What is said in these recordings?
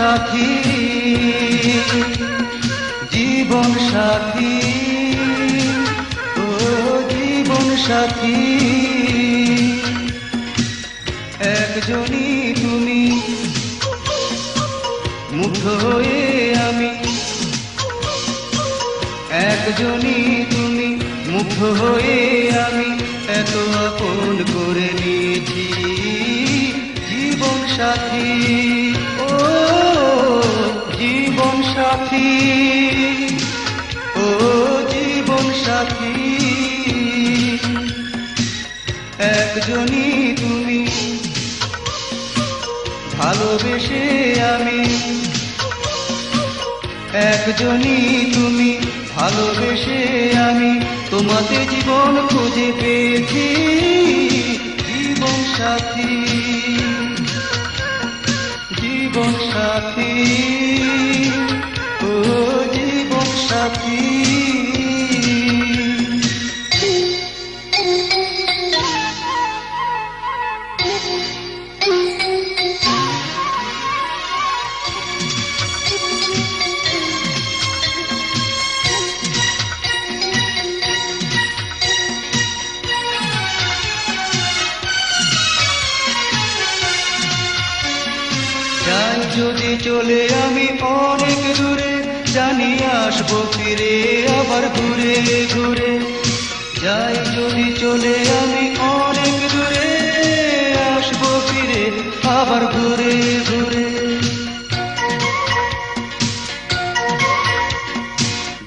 সাথী, জীবন সাথী, ও জীবন সাথী। একজনই তুমি, মুগ্ধ হয়ে আমি, একজনই তুমি, মুগ্ধ হয়ে আমি এত আপন করে নিয়েছি। জীবন সাথী, ও জীবন সাথী, ও জীবন সাথী। একজনই তুমি, ভালোবেসে আমি, একজনই তুমি, ভালোবেসে আমি তোমাতে জীবন খুঁজে পেয়েছি। জীবন সাথী, জীবন সাথী, ও জীবন সাথী। যাই যদি চলে আমি অনেক দূরে, জানি আসবো ফিরে আবার ঘুরে ঘুরে। যাই যদি চলে আমি অনেক দূরে, আসবো ফিরে আবার ঘুরে ঘুরে।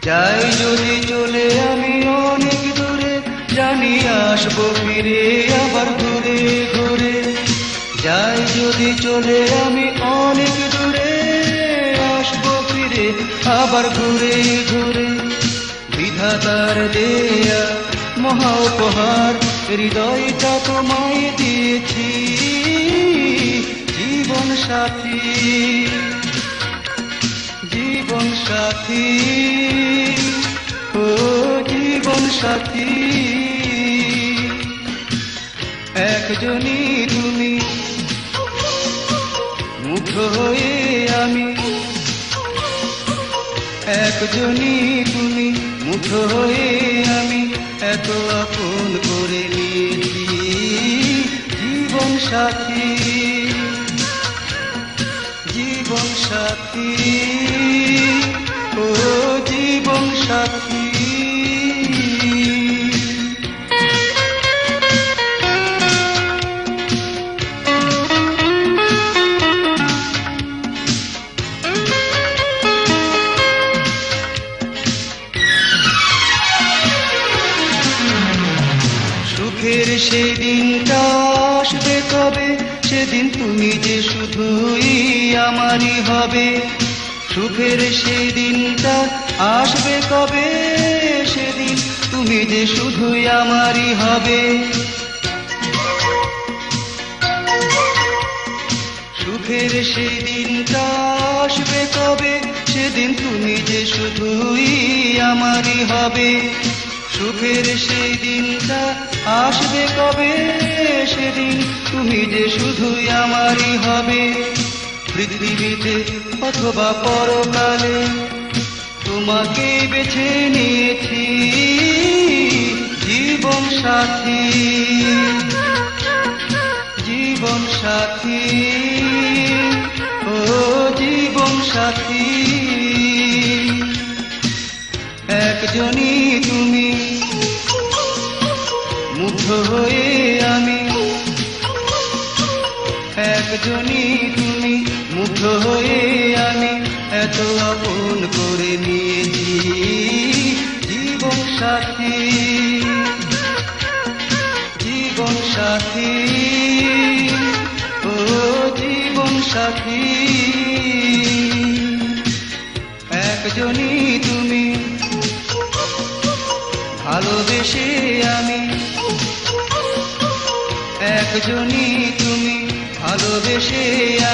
যাই যদি চলে আমি অনেক দূরে, জানি আসবো ফিরে আবার ঘুরে ঘুরে। যাই যদি চলে আমি অনেক দূরে, আসবো ফিরে আবার ঘুরে ঘুরে। বিধাতার দেয়া মহা উপহার, হৃদয়টা তোমায় দিয়েছি। জীবন সাথী, জীবন সাথী, ও জীবন সাথী। একজনই তুমি, মুগ্ধ হয়ে আমি, একজনই তুমি, মুগ্ধ হয়ে আমি এত আপন করে নিয়েছি। জীবন সাথী, জীবন সাথী, ও জীবন সাথী। সুখের সেই দিনটা আসবে কবে, সেদিন তুমি যে শুধুই আমারই হবে। সুখের সেই দিনটা আসবে কবে, সেদিন তুমি যে শুধুই আমারই হবে। সুখের সেই দিনটা আসবে কবে, সেদিন তুমি যে শুধুই আমারই হবে। সুখের সেই দিনটা আসবে কবে, সেদিন তুমি যে শুধুই আমারই হবে। পৃথিবীতে অথবা পরকালে তোমাকে বেছে নিয়েছি। জীবন সাথী, জীবন সাথী, ও জীবন সাথী। একজনই তুমি, মুগ্ধ হয়ে আমি, একজনই তুমি, মুগ্ধ হয়ে আমি এত আপন করে নিয়েছি। জীবন সাথী, জীবন সাথী, ও জীবন সাথী। একজনই তুমি, ভালোবেসে আমি, একজনই তুমি, ভালোবেসে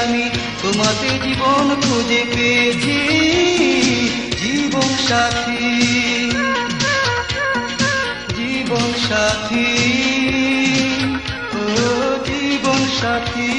আমি তোমাতে জীবন খুঁজে পেয়েছি। জীবন সাথী, জীবন সাথী, ও জীবন সাথী।